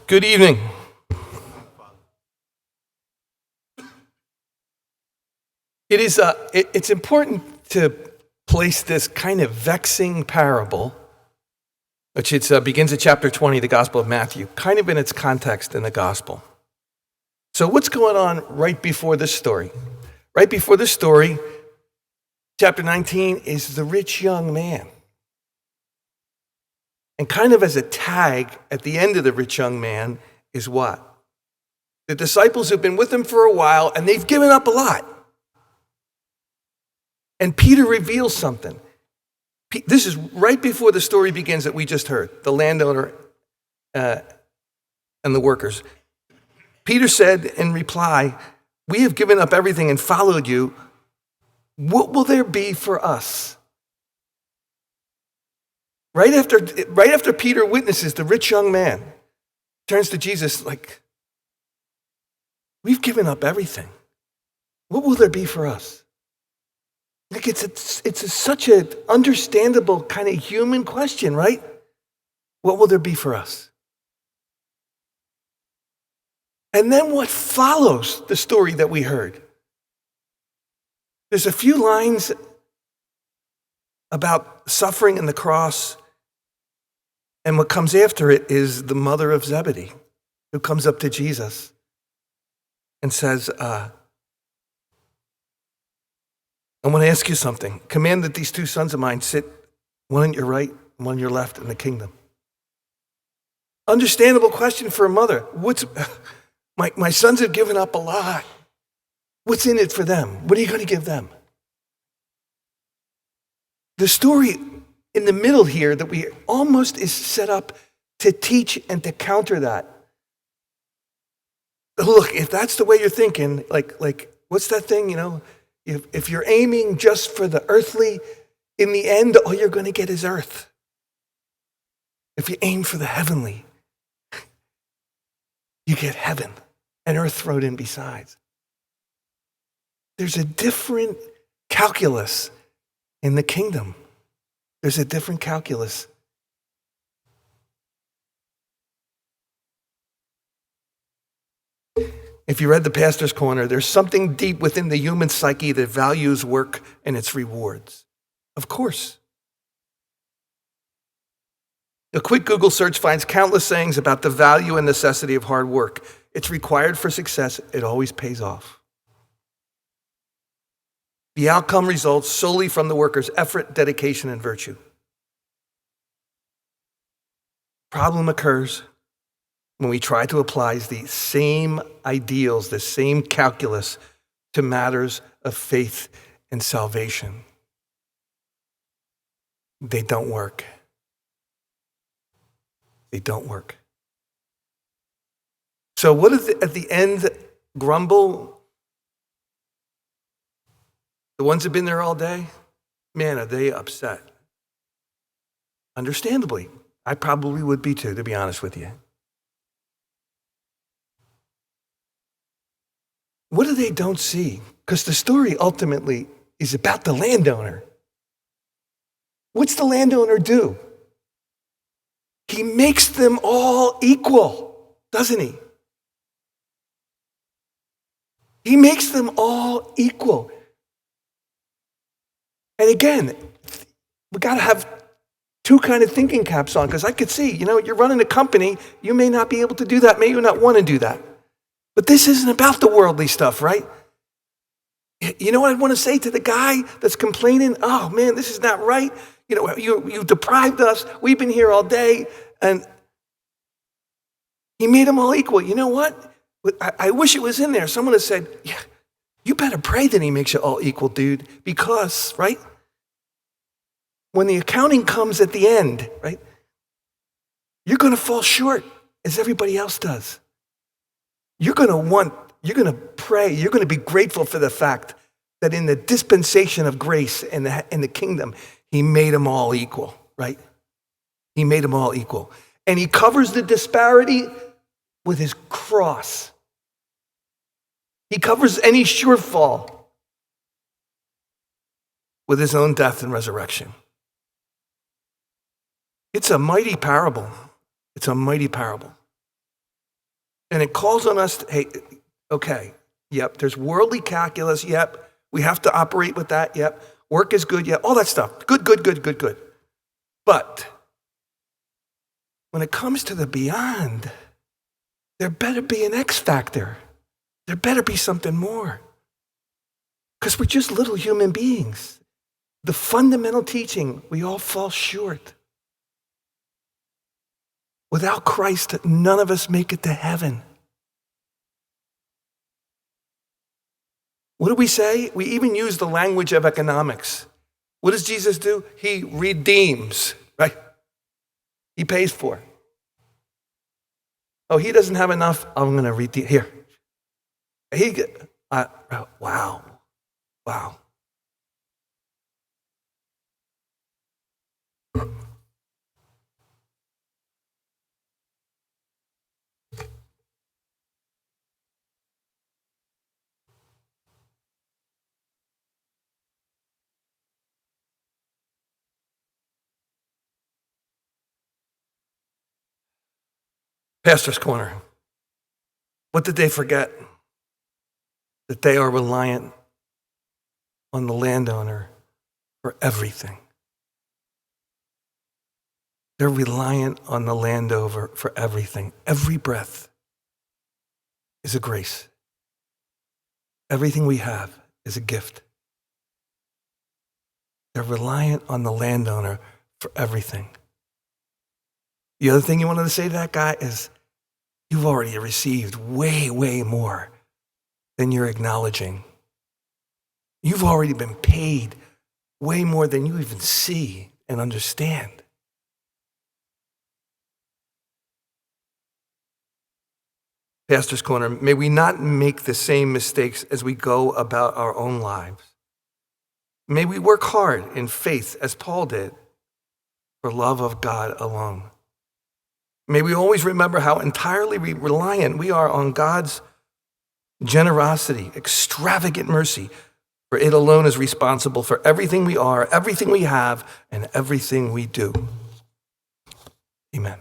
Good evening. It's important to place this kind of vexing parable, which begins at chapter 20, the Gospel of Matthew, kind of in its context in the Gospel. So what's going on right before this story? Right before this story, chapter 19 is the rich young man. And kind of as a tag at the end of the rich young man is what? The disciples have been with him for a while and they've given up a lot. And Peter reveals something. This is right before the story begins that we just heard, the landowner and the workers. Peter said in reply, "We have given up everything and followed you. What will there be for us?" Right after Peter witnesses the rich young man, turns to Jesus like, "We've given up everything. What will there be for us?" Like it's such an understandable kind of human question, right? What will there be for us? And then what follows the story that we heard? There's a few lines about suffering and the cross, and what comes after it is the mother of Zebedee, who comes up to Jesus and says, I want to ask you something. Command that these two sons of mine sit, one on your right, one on your left in the kingdom. Understandable question for a mother. My sons have given up a lot. What's in it for them? What are you going to give them? The story in the middle here that we almost is set up to teach and to counter that. Look, if that's the way you're thinking, like what's that thing, If you're aiming just for the earthly, in the end, all you're going to get is earth. If you aim for the heavenly, you get heaven and earth thrown in besides. There's a different calculus in the kingdom. There's a different calculus. If you read the Pastor's Corner, there's something deep within the human psyche that values work and its rewards. Of course. A quick Google search finds countless sayings about the value and necessity of hard work. It's required for success. It always pays off. The outcome results solely from the worker's effort, dedication, and virtue. Problem occurs when we try to apply the same ideals, the same calculus to matters of faith and salvation. They don't work. They don't work. So what if at the end grumble? The ones who've been there all day, man, are they upset? Understandably. I probably would be too, to be honest with you. What do they don't see? Because the story ultimately is about the landowner. What's the landowner do? He makes them all equal, doesn't he? He makes them all equal. And again, we got to have two kind of thinking caps on, because I could see, you're running a company, you may not be able to do that, may not want to do that. But this isn't about the worldly stuff, right? You know what I want to say to the guy that's complaining? Oh man, this is not right. You deprived us. We've been here all day, and he made them all equal. You know what? I wish it was in there. Someone has said, yeah, you better pray that he makes you all equal, dude, because, right? When the accounting comes at the end, right, you're going to fall short as everybody else does. You're going to pray, you're going to be grateful for the fact that in the dispensation of grace in the kingdom, he made them all equal, right? He made them all equal. And he covers the disparity with his cross. He covers any shortfall with his own death and resurrection. It's a mighty parable. It's a mighty parable. And it calls on us, hey, okay, yep, there's worldly calculus, yep, we have to operate with that, yep, work is good, yep, all that stuff, good. But when it comes to the beyond, there better be an X factor. There better be something more. Because we're just little human beings. The fundamental teaching, we all fall short. Without Christ, none of us make it to heaven. What do we say? We even use the language of economics. What does Jesus do? He redeems, right? He pays for. Oh, he doesn't have enough. I'm going to redeem. Here. Wow. Pastor's Corner. What did they forget? That they are reliant on the landowner for everything. They're reliant on the landowner for everything. Every breath is a grace. Everything we have is a gift. They're reliant on the landowner for everything. The other thing you wanted to say to that guy is, you've already received way, way more than you're acknowledging. You've already been paid way more than you even see and understand. Pastor's Corner, may we not make the same mistakes as we go about our own lives. May we work hard in faith as Paul did for love of God alone. May we always remember how entirely reliant we are on God's generosity, extravagant mercy, for it alone is responsible for everything we are, everything we have, and everything we do. Amen.